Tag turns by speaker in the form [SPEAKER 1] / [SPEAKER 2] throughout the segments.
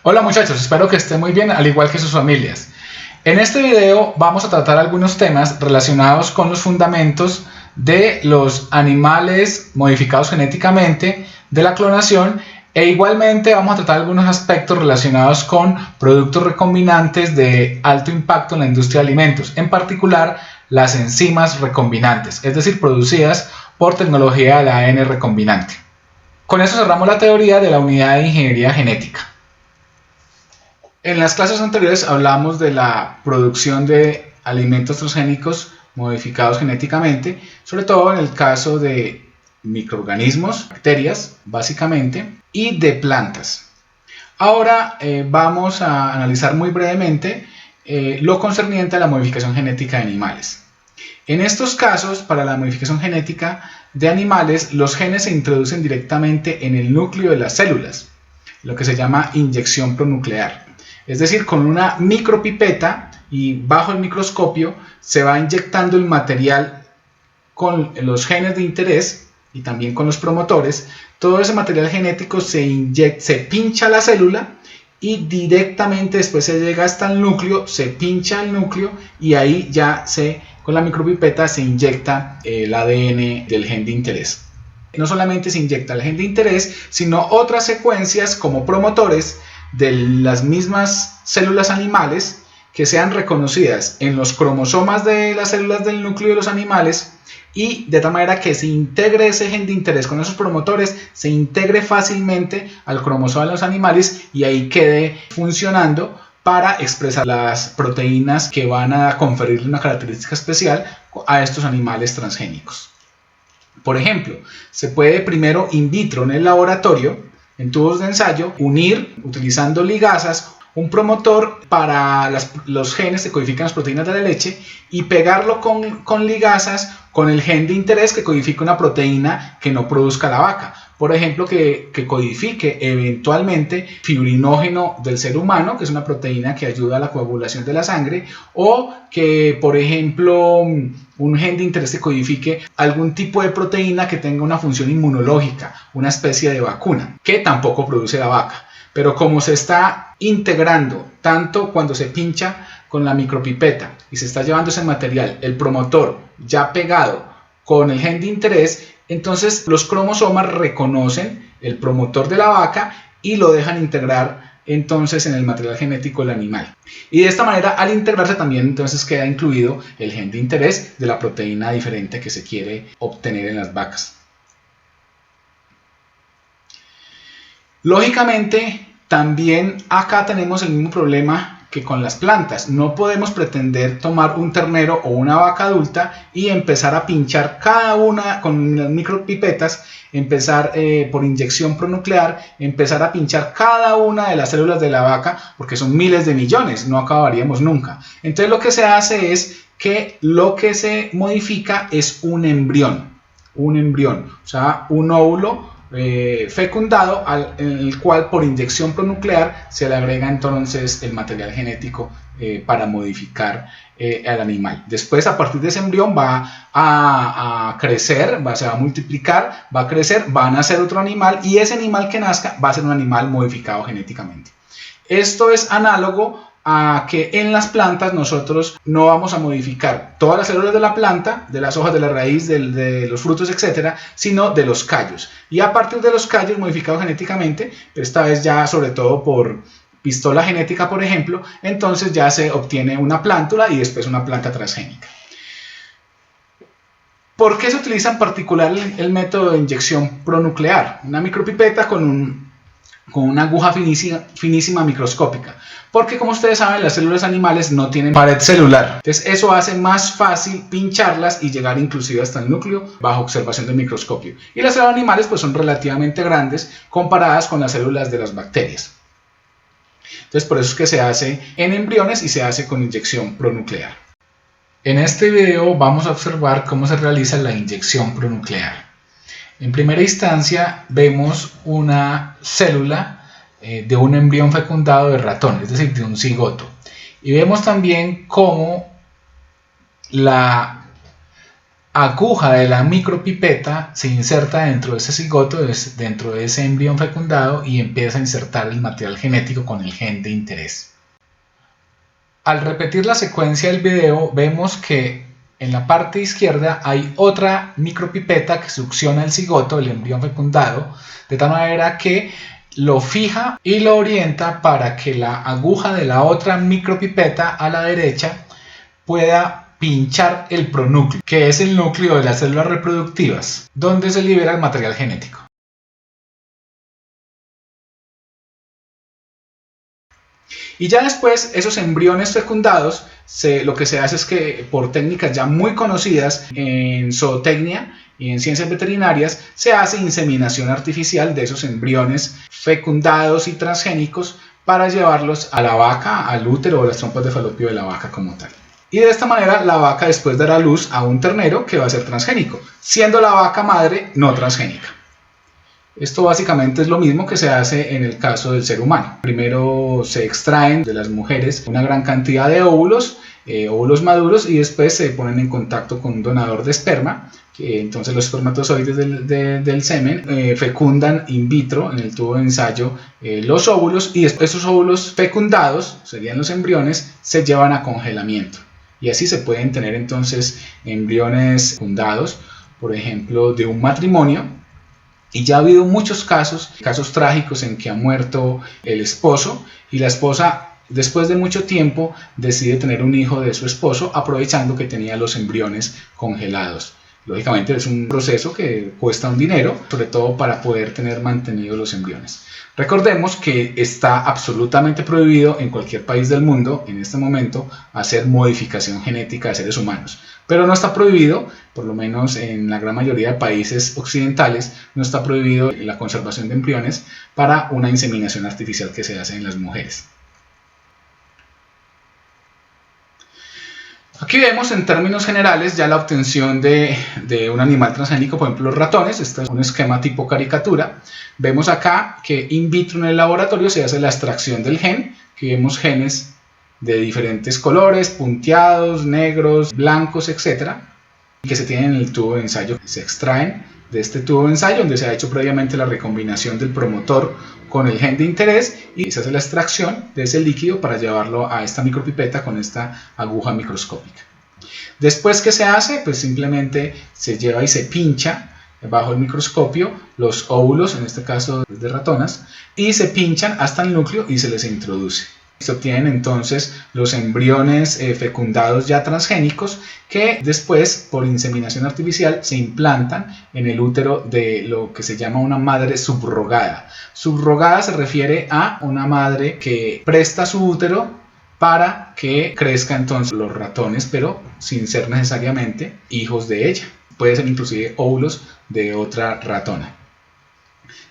[SPEAKER 1] Hola muchachos, espero que estén muy bien, al igual que sus familias. En este video vamos a tratar algunos temas relacionados con los fundamentos de los animales modificados genéticamente, de la clonación, e igualmente vamos a tratar algunos aspectos relacionados con productos recombinantes de alto impacto en la industria de alimentos, en particular las enzimas recombinantes, es decir, producidas por tecnología del ADN recombinante. Con eso cerramos la teoría de la unidad de ingeniería genética. En las clases anteriores hablamos de la producción de alimentos transgénicos modificados genéticamente, sobre todo en el caso de microorganismos, bacterias básicamente, y de plantas. Ahora vamos a analizar muy brevemente lo concerniente a la modificación genética de animales. En estos casos, para la modificación genética de animales, los genes se introducen directamente en el núcleo de las células, lo que se llama inyección pronuclear. Es decir, con una micropipeta y bajo el microscopio se va inyectando el material con los genes de interés y también con los promotores. Todo ese material genético se pincha a la célula y directamente después se llega hasta el núcleo, se pincha el núcleo y ahí ya con la micropipeta se inyecta el ADN del gen de interés. No solamente se inyecta el gen de interés, sino otras secuencias como promotores de las mismas células animales que sean reconocidas en los cromosomas de las células del núcleo de los animales, y de tal manera que se integre ese gen de interés con esos promotores, se integre fácilmente al cromosoma de los animales y ahí quede funcionando para expresar las proteínas que van a conferirle una característica especial a estos animales transgénicos. Por ejemplo, se puede primero in vitro en el laboratorio, en tubos de ensayo, unir utilizando ligasas un promotor para los genes que codifican las proteínas de la leche y pegarlo con ligasas con el gen de interés que codifica una proteína que no produzca la vaca. Por ejemplo, que codifique eventualmente fibrinógeno del ser humano, que es una proteína que ayuda a la coagulación de la sangre, o que, por ejemplo, un gen de interés que codifique algún tipo de proteína que tenga una función inmunológica, una especie de vacuna, que tampoco produce la vaca. Pero como se está integrando tanto cuando se pincha con la micropipeta y se está llevando ese material, el promotor ya pegado con el gen de interés, entonces los cromosomas reconocen el promotor de la vaca y lo dejan integrar entonces en el material genético del animal. Y de esta manera, al integrarse también entonces queda incluido el gen de interés de la proteína diferente que se quiere obtener en las vacas. Lógicamente, también acá tenemos el mismo problema que con las plantas. No podemos pretender tomar un ternero o una vaca adulta y empezar a pinchar cada una con las micropipetas, empezar por inyección pronuclear, empezar a pinchar cada una de las células de la vaca, porque son miles de millones, no acabaríamos nunca. Entonces lo que se hace es que lo que se modifica es un embrión, o sea, un óvulo fecundado en el cual por inyección pronuclear se le agrega entonces el material genético para modificar al animal. Después, a partir de ese embrión va a crecer, se va a multiplicar, va a crecer, va a nacer otro animal y ese animal que nazca va a ser un animal modificado genéticamente. Esto es análogo a que en las plantas nosotros no vamos a modificar todas las células de la planta, de las hojas, de la raíz, de los frutos, etcétera, sino de los callos. Y a partir de los callos modificados genéticamente, esta vez ya sobre todo por pistola genética, por ejemplo, entonces ya se obtiene una plántula y después una planta transgénica. ¿Por qué se utiliza en particular el método de inyección pronuclear? Una micropipeta con una aguja finísima microscópica, porque como ustedes saben, las células animales no tienen pared celular, entonces eso hace más fácil pincharlas y llegar inclusive hasta el núcleo bajo observación del microscopio. Y las células animales pues son relativamente grandes comparadas con las células de las bacterias. Entonces por eso es que se hace en embriones y se hace con inyección pronuclear. En este video vamos a observar cómo se realiza la inyección pronuclear. En primera instancia vemos una célula de un embrión fecundado de ratón, es decir, de un cigoto. Y vemos también cómo aguja de la micropipeta se inserta dentro de ese cigoto, dentro de ese embrión fecundado, y empieza a insertar el material genético con el gen de interés. Al repetir la secuencia del video, vemos que en la parte izquierda hay otra micropipeta que succiona el cigoto, el embrión fecundado, de tal manera que lo fija y lo orienta para que la aguja de la otra micropipeta a la derecha pueda pinchar el pronúcleo, que es el núcleo de las células reproductivas, donde se libera el material genético. Y ya después, esos embriones fecundados, lo que se hace es que por técnicas ya muy conocidas en zootecnia y en ciencias veterinarias, se hace inseminación artificial de esos embriones fecundados y transgénicos para llevarlos a la vaca, al útero o las trompas de falopio de la vaca como tal. Y de esta manera la vaca después dará luz a un ternero que va a ser transgénico, siendo la vaca madre no transgénica. Esto básicamente es lo mismo que se hace en el caso del ser humano. Primero se extraen de las mujeres una gran cantidad de óvulos, óvulos maduros, y después se ponen en contacto con un donador de esperma. Entonces los espermatozoides del semen fecundan in vitro en el tubo de ensayo los óvulos, y después esos óvulos fecundados, serían los embriones, se llevan a congelamiento. Y así se pueden tener entonces embriones fecundados, por ejemplo, de un matrimonio. Y ya ha habido muchos casos trágicos en que ha muerto el esposo y la esposa, después de mucho tiempo, decide tener un hijo de su esposo aprovechando que tenía los embriones congelados. Lógicamente es un proceso que cuesta un dinero, sobre todo para poder tener mantenidos los embriones. Recordemos que está absolutamente prohibido en cualquier país del mundo en este momento hacer modificación genética de seres humanos. Pero no está prohibido, por lo menos en la gran mayoría de países occidentales, no está prohibido la conservación de embriones para una inseminación artificial que se hace en las mujeres. Aquí vemos en términos generales ya la obtención de un animal transgénico, por ejemplo los ratones. Este es un esquema tipo caricatura. Vemos acá que in vitro en el laboratorio se hace la extracción del gen. Aquí vemos genes de diferentes colores, punteados, negros, blancos, etc. que se tienen en el tubo de ensayo. Se extraen de este tubo de ensayo donde se ha hecho previamente la recombinación del promotor con el gen de interés, y se hace la extracción de ese líquido para llevarlo a esta micropipeta con esta aguja microscópica. Después, ¿qué se hace? Pues simplemente se lleva y se pincha bajo el microscopio los óvulos, en este caso de ratonas, y se pinchan hasta el núcleo y se les introduce. Se obtienen entonces los embriones fecundados ya transgénicos, que después por inseminación artificial se implantan en el útero de lo que se llama una madre subrogada. Subrogada se refiere a una madre que presta su útero para que crezca entonces los ratones, pero sin ser necesariamente hijos de ella. Puede ser inclusive óvulos de otra ratona.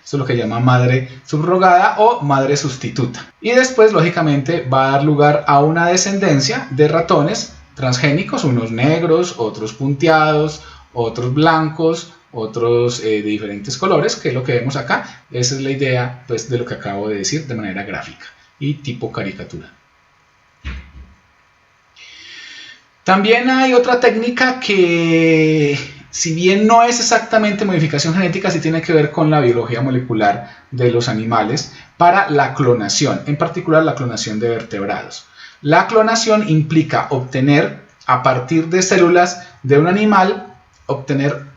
[SPEAKER 1] Esto es lo que llama madre subrogada o madre sustituta. Y después, lógicamente, va a dar lugar a una descendencia de ratones transgénicos, unos negros, otros punteados, otros blancos, otros de diferentes colores, que es lo que vemos acá. Esa es la idea, pues, de lo que acabo de decir de manera gráfica y tipo caricatura. También hay otra técnica que, si bien no es exactamente modificación genética, sí tiene que ver con la biología molecular de los animales para la clonación, en particular la clonación de vertebrados. La clonación implica obtener, a partir de células de un animal, obtener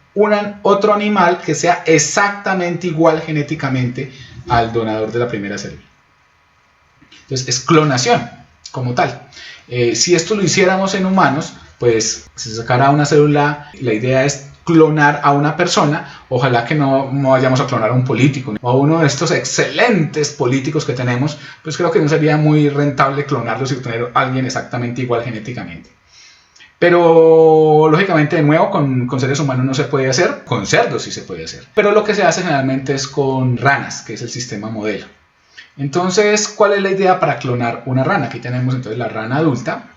[SPEAKER 1] otro animal que sea exactamente igual genéticamente al donador de la primera célula. Entonces es clonación como tal. Si esto lo hiciéramos en humanos, pues se sacara una célula, la idea es clonar a una persona. Ojalá que no vayamos a clonar a un político o a uno de estos excelentes políticos que tenemos, pues creo que no sería muy rentable clonarlos y obtener a alguien exactamente igual genéticamente. Pero lógicamente, de nuevo, con seres humanos no se puede hacer, con cerdos sí se puede hacer. Pero lo que se hace generalmente es con ranas, que es el sistema modelo. Entonces, ¿cuál es la idea para clonar una rana? Aquí tenemos entonces la rana adulta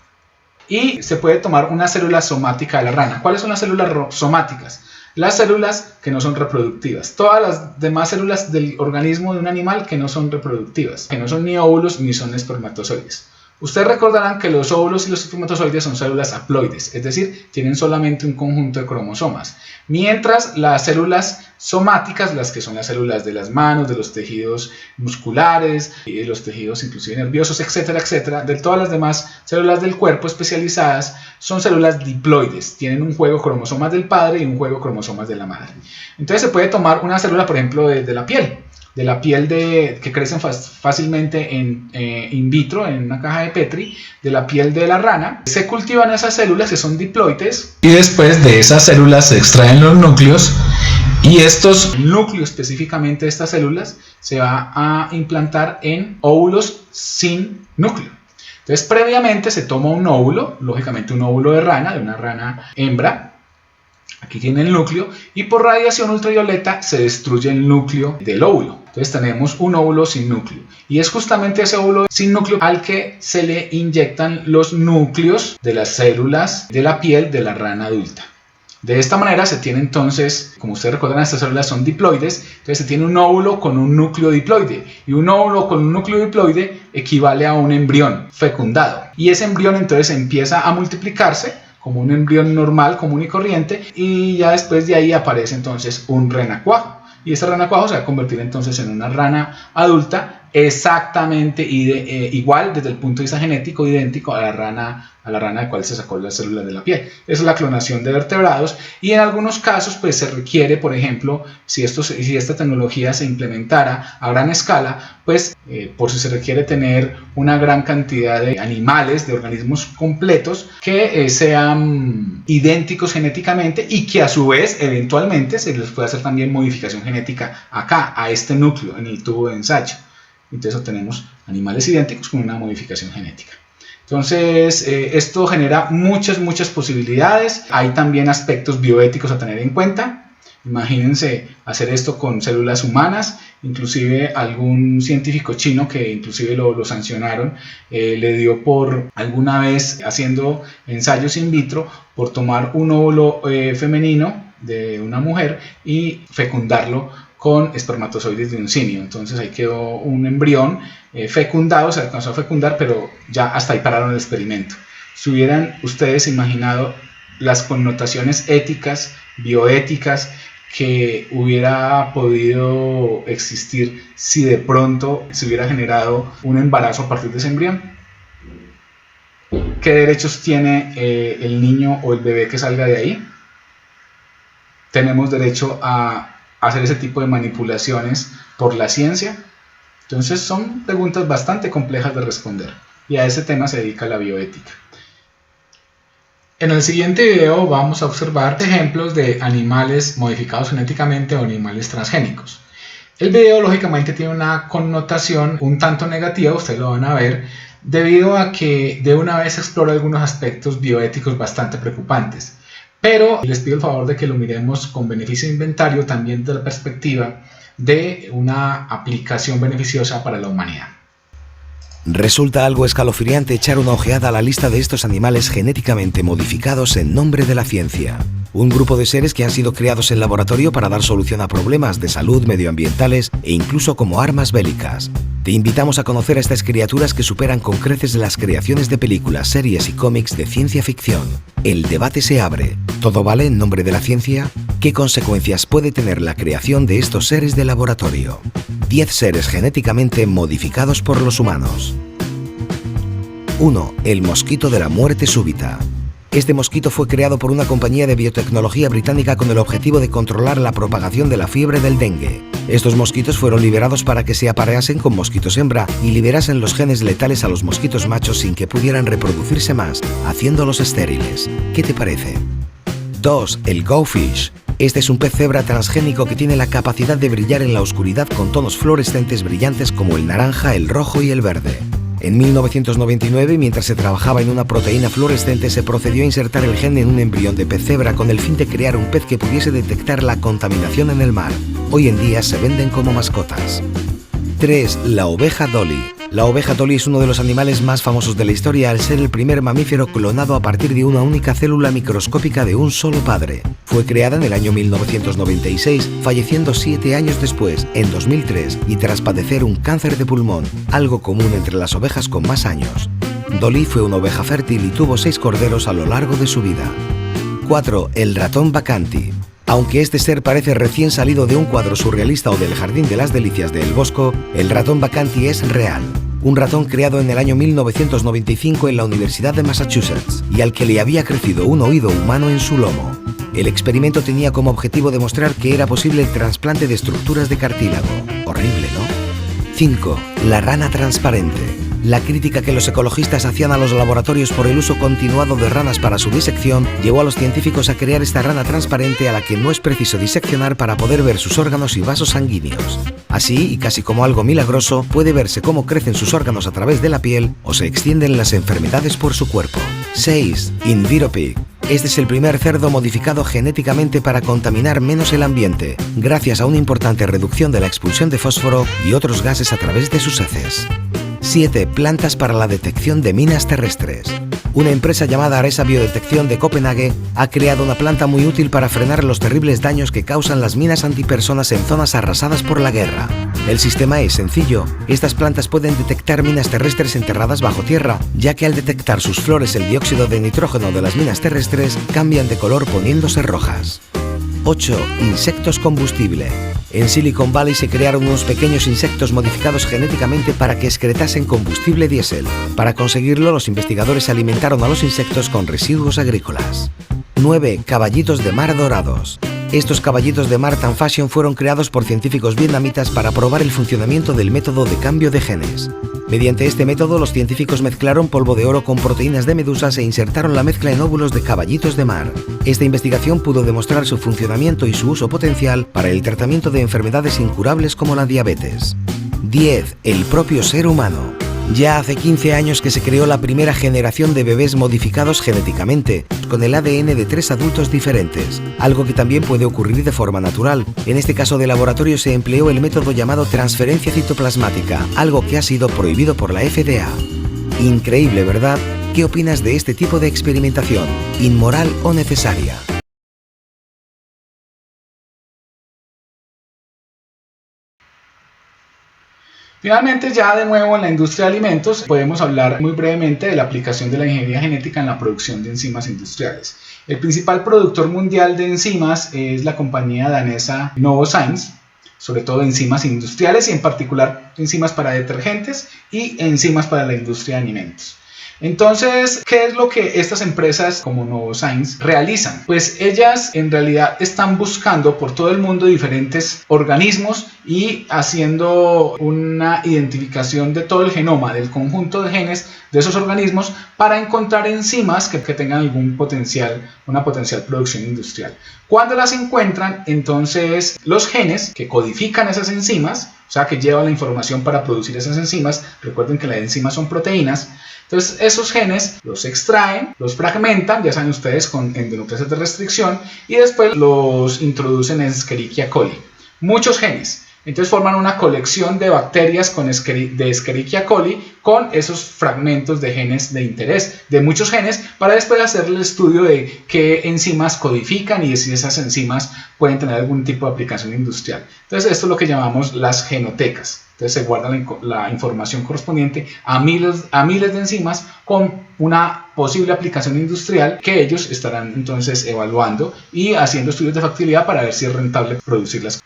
[SPEAKER 1] y se puede tomar una célula somática de la rana. ¿Cuáles son las células somáticas? Las células que no son reproductivas. Todas las demás células del organismo de un animal que no son reproductivas, que no son ni óvulos ni son espermatozoides. Ustedes recordarán que los óvulos y los espermatozoides son células haploides, es decir, tienen solamente un conjunto de cromosomas, mientras las células somáticas, las que son las células de las manos, de los tejidos musculares, de los tejidos inclusive nerviosos, etcétera, etcétera, de todas las demás células del cuerpo especializadas, son células diploides, tienen un juego de cromosomas del padre y un juego de cromosomas de la madre. Entonces se puede tomar una célula, por ejemplo, de la piel que crecen fácilmente in vitro, en una caja de Petri, de la piel de la rana. Se cultivan esas células que son diploides y después de esas células se extraen los núcleos y el núcleo específicamente de estas células se va a implantar en óvulos sin núcleo. Entonces previamente se toma un óvulo, lógicamente un óvulo de una rana hembra. Aquí tiene el núcleo y por radiación ultravioleta se destruye el núcleo del óvulo. Entonces tenemos un óvulo sin núcleo y es justamente ese óvulo sin núcleo al que se le inyectan los núcleos de las células de la piel de la rana adulta. De esta manera se tiene entonces, como ustedes recuerdan, estas células son diploides, entonces se tiene un óvulo con un núcleo diploide y un óvulo con un núcleo diploide equivale a un embrión fecundado y ese embrión entonces empieza a multiplicarse como un embrión normal, común y corriente, y ya después de ahí aparece entonces un renacuajo. Y ese renacuajo se va a convertir entonces en una rana adulta exactamente igual desde el punto de vista genético, idéntico a la rana de cual se sacó las células de la piel. Esa es la clonación de vertebrados y en algunos casos pues se requiere, por ejemplo, si esta tecnología se implementara a gran escala, pues por si se requiere tener una gran cantidad de animales, de organismos completos que sean idénticos genéticamente y que a su vez eventualmente se les puede hacer también modificación genética acá, a este núcleo, en el tubo de ensayo. Entonces obtenemos animales idénticos con una modificación genética. Entonces esto genera muchas posibilidades. Hay también aspectos bioéticos a tener en cuenta. Imagínense hacer esto con células humanas. Inclusive algún científico chino que inclusive lo sancionaron, le dio por alguna vez haciendo ensayos in vitro por tomar un óvulo femenino de una mujer y fecundarlo con espermatozoides de un simio. Entonces ahí quedó un embrión fecundado, se alcanzó a fecundar, pero ya hasta ahí pararon el experimento. Si hubieran ustedes imaginado las connotaciones éticas, bioéticas, que hubiera podido existir si de pronto se hubiera generado un embarazo a partir de ese embrión. ¿Qué derechos tiene el niño o el bebé que salga de ahí? ¿Tenemos derecho a hacer ese tipo de manipulaciones por la ciencia? Entonces son preguntas bastante complejas de responder y a ese tema se dedica la bioética. En el siguiente video vamos a observar ejemplos de animales modificados genéticamente o animales transgénicos. El video lógicamente tiene una connotación un tanto negativa, ustedes lo van a ver, debido a que de una vez explora algunos aspectos bioéticos bastante preocupantes. Pero les pido el favor de que lo miremos con beneficio de inventario también desde la perspectiva de una aplicación beneficiosa para la humanidad.
[SPEAKER 2] Resulta algo escalofriante echar una ojeada a la lista de estos animales genéticamente modificados en nombre de la ciencia. Un grupo de seres que han sido creados en laboratorio para dar solución a problemas de salud, medioambientales e incluso como armas bélicas. Te invitamos a conocer a estas criaturas que superan con creces las creaciones de películas, series y cómics de ciencia ficción. El debate se abre. ¿Todo vale en nombre de la ciencia? ¿Qué consecuencias puede tener la creación de estos seres de laboratorio? 10 seres genéticamente modificados por los humanos. 1. El mosquito de la muerte súbita. Este mosquito fue creado por una compañía de biotecnología británica con el objetivo de controlar la propagación de la fiebre del dengue. Estos mosquitos fueron liberados para que se apareasen con mosquitos hembra y liberasen los genes letales a los mosquitos machos sin que pudieran reproducirse más, haciéndolos estériles. ¿Qué te parece? 2. El Go-Fish. Este es un pez cebra transgénico que tiene la capacidad de brillar en la oscuridad con tonos fluorescentes brillantes como el naranja, el rojo y el verde. En 1999, mientras se trabajaba en una proteína fluorescente, se procedió a insertar el gen en un embrión de pez cebra con el fin de crear un pez que pudiese detectar la contaminación en el mar. Hoy en día se venden como mascotas. 3. La oveja Dolly. La oveja Dolly es uno de los animales más famosos de la historia al ser el primer mamífero clonado a partir de una única célula microscópica de un solo padre. Fue creada en el año 1996, falleciendo 7 años después, en 2003, y tras padecer un cáncer de pulmón, algo común entre las ovejas con más años. Dolly fue una oveja fértil y tuvo 6 corderos a lo largo de su vida. 4. El ratón Bacanti. Aunque este ser parece recién salido de un cuadro surrealista o del Jardín de las Delicias de El Bosco, el ratón Bacanti es real. Un ratón creado en el año 1995 en la Universidad de Massachusetts y al que le había crecido un oído humano en su lomo. El experimento tenía como objetivo demostrar que era posible el trasplante de estructuras de cartílago. Horrible, ¿no? 5. La rana transparente. La crítica que los ecologistas hacían a los laboratorios por el uso continuado de ranas para su disección llevó a los científicos a crear esta rana transparente a la que no es preciso diseccionar para poder ver sus órganos y vasos sanguíneos. Así, y casi como algo milagroso, puede verse cómo crecen sus órganos a través de la piel o se extienden las enfermedades por su cuerpo. 6. Inviropig. Este es el primer cerdo modificado genéticamente para contaminar menos el ambiente, gracias a una importante reducción de la expulsión de fósforo y otros gases a través de sus heces. 7. Plantas para la detección de minas terrestres. Una empresa llamada Aresa Biodetección de Copenhague ha creado una planta muy útil para frenar los terribles daños que causan las minas antipersonas en zonas arrasadas por la guerra. El sistema es sencillo. Estas plantas pueden detectar minas terrestres enterradas bajo tierra, ya que al detectar sus flores el dióxido de nitrógeno de las minas terrestres cambian de color poniéndose rojas. 8. Insectos combustible. En Silicon Valley se crearon unos pequeños insectos modificados genéticamente para que excretasen combustible diésel. Para conseguirlo, los investigadores alimentaron a los insectos con residuos agrícolas. 9. Caballitos de mar dorados. Estos caballitos de mar tan fashion fueron creados por científicos vietnamitas para probar el funcionamiento del método de cambio de genes. Mediante este método, los científicos mezclaron polvo de oro con proteínas de medusas e insertaron la mezcla en óvulos de caballitos de mar. Esta investigación pudo demostrar su funcionamiento y su uso potencial para el tratamiento de enfermedades incurables como la diabetes. 10. El propio ser humano. Ya hace 15 años que se creó la primera generación de bebés modificados genéticamente, con el ADN de 3 adultos diferentes, algo que también puede ocurrir de forma natural. En este caso de laboratorio se empleó el método llamado transferencia citoplasmática, algo que ha sido prohibido por la FDA. Increíble, ¿verdad? ¿Qué opinas de este tipo de experimentación? ¿Inmoral o necesaria?
[SPEAKER 1] Finalmente, ya de nuevo en la industria de alimentos, podemos hablar muy brevemente de la aplicación de la ingeniería genética en la producción de enzimas industriales. El principal productor mundial de enzimas es la compañía danesa Novozymes, sobre todo enzimas industriales y en particular enzimas para detergentes y enzimas para la industria de alimentos. Entonces, ¿qué es lo que estas empresas como Novozymes realizan? Pues ellas en realidad están buscando por todo el mundo diferentes organismos y haciendo una identificación de todo el genoma, del conjunto de genes de esos organismos para encontrar enzimas que tengan algún potencial, una potencial producción industrial. Cuando las encuentran, entonces los genes que codifican esas enzimas, o sea que llevan la información para producir esas enzimas, recuerden que las enzimas son proteínas, entonces esos genes los extraen, los fragmentan, ya saben ustedes, con endonucleasas de restricción y después los introducen en Escherichia coli. Muchos genes. Entonces forman una colección de bacterias de Escherichia coli con esos fragmentos de genes de interés, de muchos genes, para después hacer el estudio de qué enzimas codifican y de si esas enzimas pueden tener algún tipo de aplicación industrial. Entonces esto es lo que llamamos las genotecas. Entonces se guarda la información correspondiente a miles de enzimas con una posible aplicación industrial que ellos estarán entonces evaluando y haciendo estudios de factibilidad para ver si es rentable producirlas.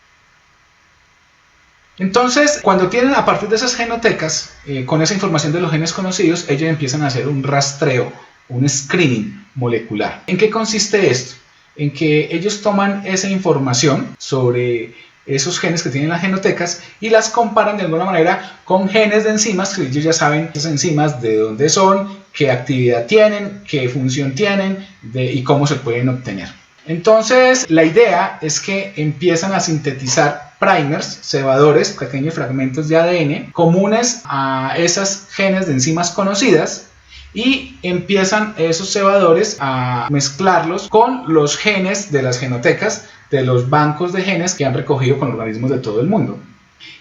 [SPEAKER 1] Entonces, cuando tienen a partir de esas genotecas, con esa información de los genes conocidos, ellos empiezan a hacer un rastreo, un screening molecular. ¿En qué consiste esto? En que ellos toman esa información sobre esos genes que tienen las genotecas y las comparan de alguna manera con genes de enzimas que ellos ya saben esas enzimas de dónde son, qué actividad tienen, qué función tienen y cómo se pueden obtener. Entonces, la idea es que empiezan a sintetizar primers, cebadores, pequeños fragmentos de ADN comunes a esas genes de enzimas conocidas y empiezan esos cebadores a mezclarlos con los genes de las genotecas, de los bancos de genes que han recogido con organismos de todo el mundo.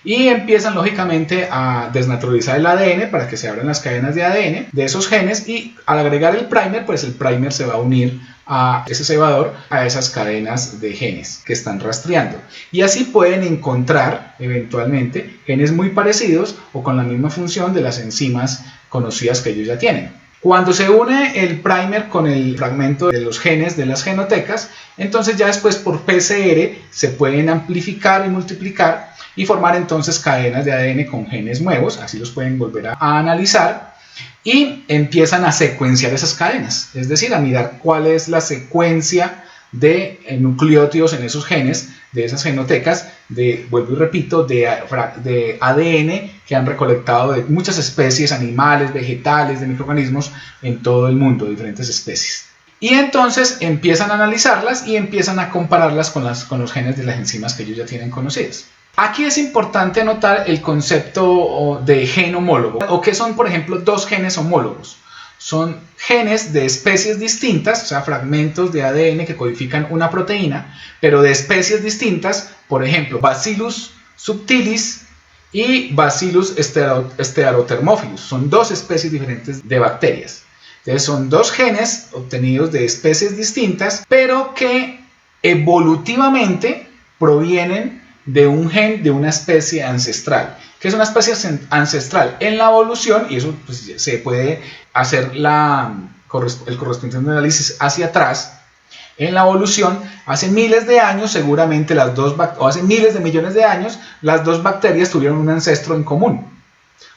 [SPEAKER 1] Y empiezan lógicamente a desnaturalizar el ADN para que se abran las cadenas de ADN de esos genes y al agregar el primer, pues el primer se va a unir a ese cebador, a esas cadenas de genes que están rastreando. Y así pueden encontrar eventualmente genes muy parecidos o con la misma función de las enzimas conocidas que ellos ya tienen. Cuando se une el primer con el fragmento de los genes de las genotecas, entonces ya después por PCR se pueden amplificar y multiplicar y formar entonces cadenas de ADN con genes nuevos, así los pueden volver a analizar y empiezan a secuenciar esas cadenas, es decir, a mirar cuál es la secuencia de nucleótidos en esos genes, de esas genotecas, vuelvo y repito, de ADN que han recolectado de muchas especies, animales, vegetales, de microorganismos en todo el mundo, diferentes especies. Y entonces empiezan a analizarlas y empiezan a compararlas con los genes de las enzimas que ellos ya tienen conocidas. Aquí es importante anotar el concepto de gen homólogo, o que son, por ejemplo, dos genes homólogos. Son genes de especies distintas, o sea, fragmentos de ADN que codifican una proteína, pero de especies distintas, por ejemplo, Bacillus subtilis y Bacillus stearothermophilus. Son dos especies diferentes de bacterias. Entonces, son dos genes obtenidos de especies distintas, pero que evolutivamente provienen de un gen de una especie ancestral. ¿Qué es una especie ancestral? En la evolución, y eso pues, se puede hacer el correspondiente análisis hacia atrás, en la evolución, hace miles de años, seguramente hace miles de millones de años, las dos bacterias tuvieron un ancestro en común.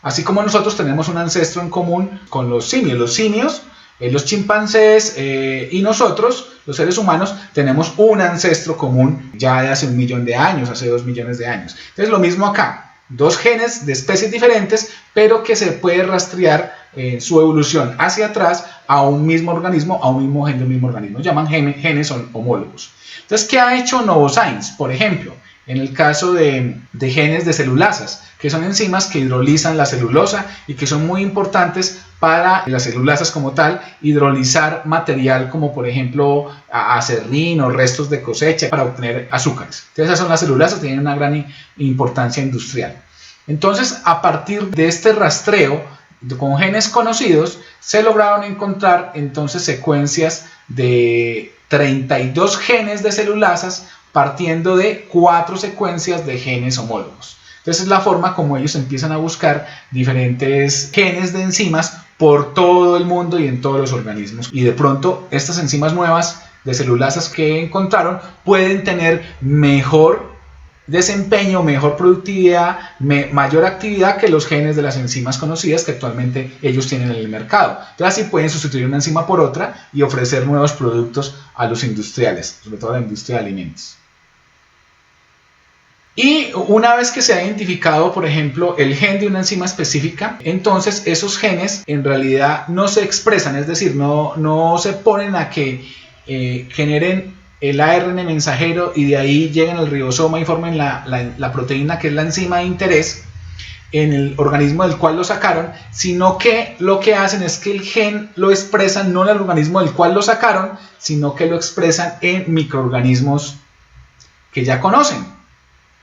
[SPEAKER 1] Así como nosotros tenemos un ancestro en común con los simios. Los simios, los chimpancés y nosotros, los seres humanos, tenemos un ancestro común ya de hace 1 millón de años, hace 2 millones de años. Entonces lo mismo acá. Dos genes de especies diferentes, pero que se puede rastrear en su evolución hacia atrás a un mismo organismo, a un mismo gen del mismo organismo. Llaman genes homólogos. Entonces, ¿qué ha hecho Novozymes? Por ejemplo, en el caso de genes de celulasas, que son enzimas que hidrolizan la celulosa y que son muy importantes para las celulasas como tal, hidrolizar material como por ejemplo acerrín o restos de cosecha para obtener azúcares. Entonces esas son las celulasas, tienen una gran importancia industrial. Entonces, a partir de este rastreo con genes conocidos, se lograron encontrar entonces secuencias de 32 genes de celulasas partiendo de 4 secuencias de genes homólogos. Entonces es la forma como ellos empiezan a buscar diferentes genes de enzimas por todo el mundo y en todos los organismos. Y de pronto estas enzimas nuevas de celulasas que encontraron pueden tener mejor desempeño, mejor productividad, mayor actividad que los genes de las enzimas conocidas que actualmente ellos tienen en el mercado. Entonces así pueden sustituir una enzima por otra y ofrecer nuevos productos a los industriales, sobre todo a la industria de alimentos. Y una vez que se ha identificado, por ejemplo, el gen de una enzima específica, entonces esos genes en realidad no se expresan, es decir, no se ponen a que generen el ARN mensajero y de ahí lleguen al ribosoma y formen la proteína que es la enzima de interés en el organismo del cual lo sacaron, sino que lo que hacen es que el gen lo expresan no en el organismo del cual lo sacaron, sino que lo expresan en microorganismos que ya conocen,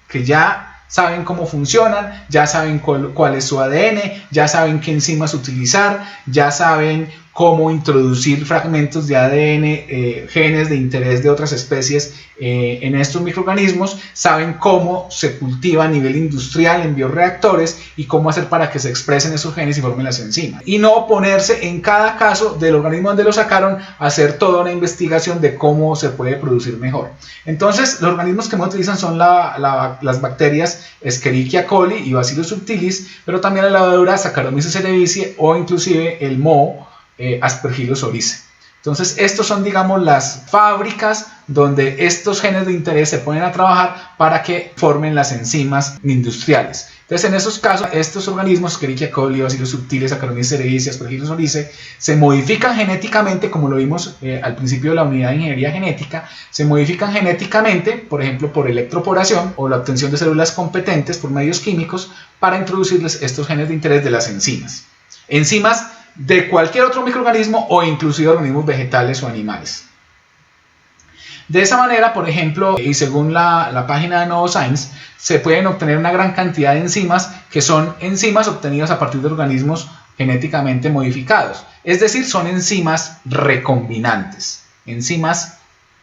[SPEAKER 1] que ya saben cómo funcionan, ya saben cuál es su ADN, ya saben qué enzimas utilizar, ya saben cómo introducir fragmentos de ADN, genes de interés de otras especies en estos microorganismos, saben cómo se cultiva a nivel industrial en bioreactores y cómo hacer para que se expresen esos genes y formen las enzimas. Y no ponerse en cada caso del organismo donde lo sacaron a hacer toda una investigación de cómo se puede producir mejor. Entonces, los organismos que más utilizan son las bacterias Escherichia coli y Bacillus subtilis, pero también la levadura Saccharomyces cerevisiae o inclusive el moho Aspergillus oryzae. Entonces, estos son, digamos, las fábricas donde estos genes de interés se ponen a trabajar para que formen las enzimas industriales. Entonces, en esos casos, estos organismos, Escherichia coli, Bacillus subtilis, Saccharomyces cerevisiae, Aspergillus oryzae, se modifican genéticamente, como lo vimos al principio de la unidad de ingeniería genética, se modifican genéticamente, por ejemplo, por electroporación o la obtención de células competentes por medios químicos para introducirles estos genes de interés de las enzimas. Enzimas de cualquier otro microorganismo o inclusive organismos vegetales o animales. De esa manera, por ejemplo, y según la página de Novozymes, se pueden obtener una gran cantidad de enzimas que son enzimas obtenidas a partir de organismos genéticamente modificados. Es decir, son enzimas recombinantes. enzimas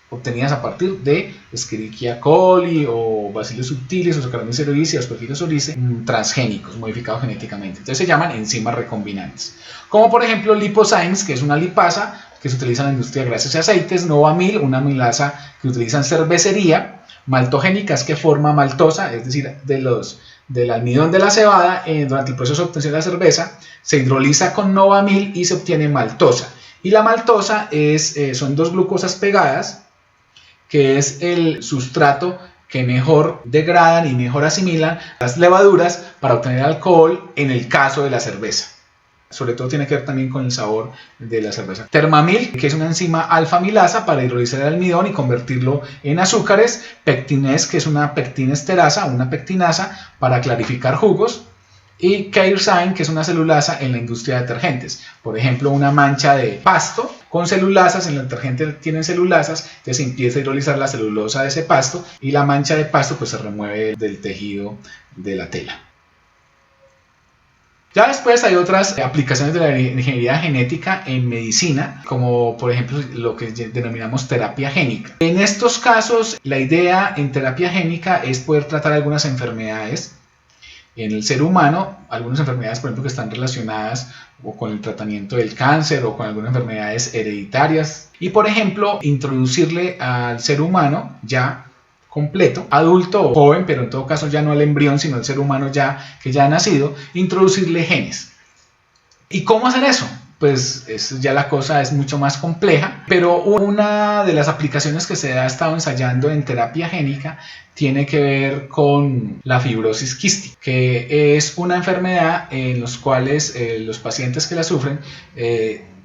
[SPEAKER 1] obtenidas a partir de Escherichia coli o Bacillus subtilis o Saccharomyces cerevisiae o Aspergillus oryzae transgénicos, modificados genéticamente. Entonces se llaman enzimas recombinantes. Como por ejemplo Lipozymes, que es una lipasa que se utiliza en la industria de grasas y aceites, Novamil, una amilasa que utiliza en cervecería, maltogénicas que forma maltosa, es decir, del almidón de la cebada, durante el proceso de obtención de la cerveza, se hidroliza con Novamil y se obtiene maltosa. Y la maltosa son dos glucosas pegadas, que es el sustrato que mejor degradan y mejor asimilan las levaduras para obtener alcohol en el caso de la cerveza. Sobre todo tiene que ver también con el sabor de la cerveza. Termamil, que es una enzima alfa-amilasa para hidrolizar el almidón y convertirlo en azúcares. Pectines, que es una pectinesterasa, una pectinasa para clarificar jugos. Y Cairzyme, que es una celulasa en la industria de detergentes. Por ejemplo, una mancha de pasto con celulasas, en el detergente tienen celulasas, entonces se empieza a hidrolizar la celulosa de ese pasto y la mancha de pasto pues se remueve del tejido de la tela. Ya después hay otras aplicaciones de la ingeniería genética en medicina, como por ejemplo lo que denominamos terapia génica. En estos casos, la idea en terapia génica es poder tratar algunas enfermedades en el ser humano, algunas enfermedades por ejemplo que están relacionadas o con el tratamiento del cáncer o con algunas enfermedades hereditarias, y por ejemplo introducirle al ser humano ya completo, adulto o joven, pero en todo caso ya no al embrión sino al ser humano que ya ha nacido, introducirle genes. ¿Y cómo hacer eso? Pues ya la cosa es mucho más compleja, pero una de las aplicaciones que se ha estado ensayando en terapia génica tiene que ver con la fibrosis quística, que es una enfermedad en la cuales los pacientes que la sufren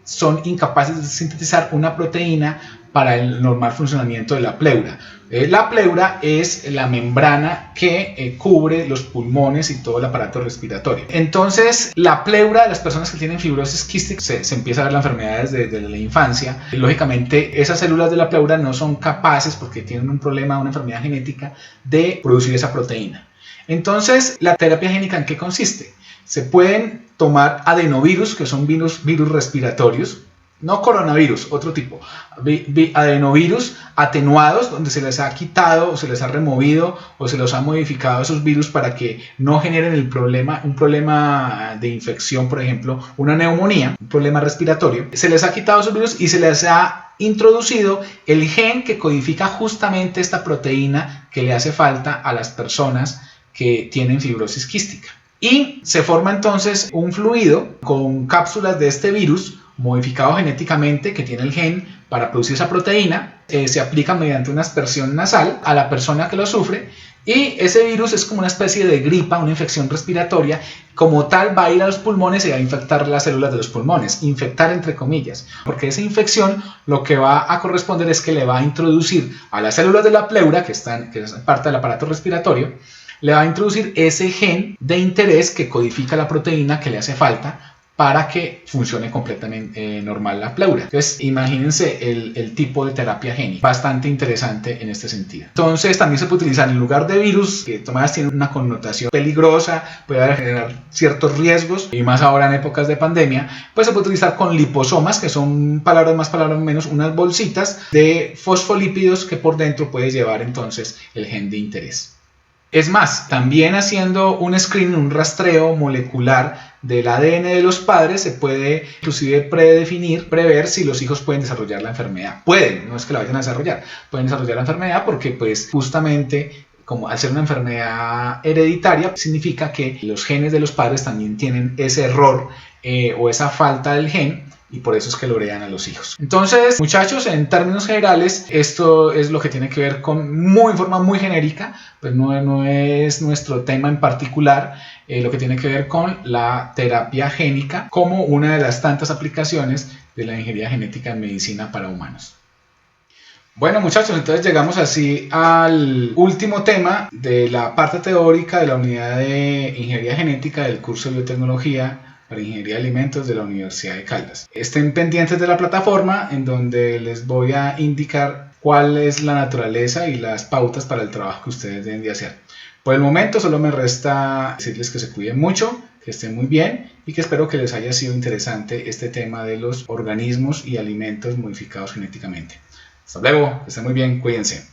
[SPEAKER 1] son incapaces de sintetizar una proteína para el normal funcionamiento de la pleura. La pleura es la membrana que cubre los pulmones y todo el aparato respiratorio. Entonces, la pleura de las personas que tienen fibrosis quística se empieza a ver la enfermedad desde la infancia. Lógicamente, esas células de la pleura no son capaces, porque tienen un problema, una enfermedad genética, de producir esa proteína. Entonces, la terapia génica, ¿en qué consiste? Se pueden tomar adenovirus, que son virus respiratorios, no coronavirus, otro tipo, adenovirus atenuados, donde se les ha quitado o se les ha removido o se los ha modificado esos virus para que no generen un problema de infección, por ejemplo, una neumonía, un problema respiratorio. Se les ha quitado esos virus y se les ha introducido el gen que codifica justamente esta proteína que le hace falta a las personas que tienen fibrosis quística. Y se forma entonces un fluido con cápsulas de este virus modificado genéticamente que tiene el gen para producir esa proteína. Se aplica mediante una aspersión nasal a la persona que lo sufre, y ese virus es como una especie de gripa, una infección respiratoria. Como tal, va a ir a los pulmones y va a infectar las células de los pulmones, infectar entre comillas, porque esa infección lo que va a corresponder es que le va a introducir a las células de la pleura, que es parte del aparato respiratorio, le va a introducir ese gen de interés que codifica la proteína que le hace falta para que funcione completamente normal la pleura. Entonces, imagínense el tipo de terapia génica, bastante interesante en este sentido. Entonces, también se puede utilizar en lugar de virus, que tomadas tienen una connotación peligrosa, puede generar ciertos riesgos, y más ahora en épocas de pandemia, pues se puede utilizar con liposomas, que son, palabras más, palabras menos, unas bolsitas de fosfolípidos que por dentro puede llevar entonces el gen de interés. Es más, también haciendo un screening, un rastreo molecular del ADN de los padres, se puede inclusive prever si los hijos pueden desarrollar la enfermedad. Pueden, no es que la vayan a desarrollar, pueden desarrollar la enfermedad porque pues justamente como al ser una enfermedad hereditaria, significa que los genes de los padres también tienen ese error o esa falta del gen, y por eso es que lo heredan a los hijos. Entonces, muchachos, en términos generales, esto es lo que tiene que ver con, en forma muy genérica, pues no es nuestro tema en particular, lo que tiene que ver con la terapia génica como una de las tantas aplicaciones de la ingeniería genética en medicina para humanos. Bueno, muchachos, entonces llegamos así al último tema de la parte teórica de la unidad de ingeniería genética del curso de biotecnología para Ingeniería de Alimentos de la Universidad de Caldas. Estén pendientes de la plataforma, en donde les voy a indicar cuál es la naturaleza y las pautas para el trabajo que ustedes deben de hacer. Por el momento solo me resta decirles que se cuiden mucho, que estén muy bien y que espero que les haya sido interesante este tema de los organismos y alimentos modificados genéticamente. Hasta luego, que estén muy bien, cuídense.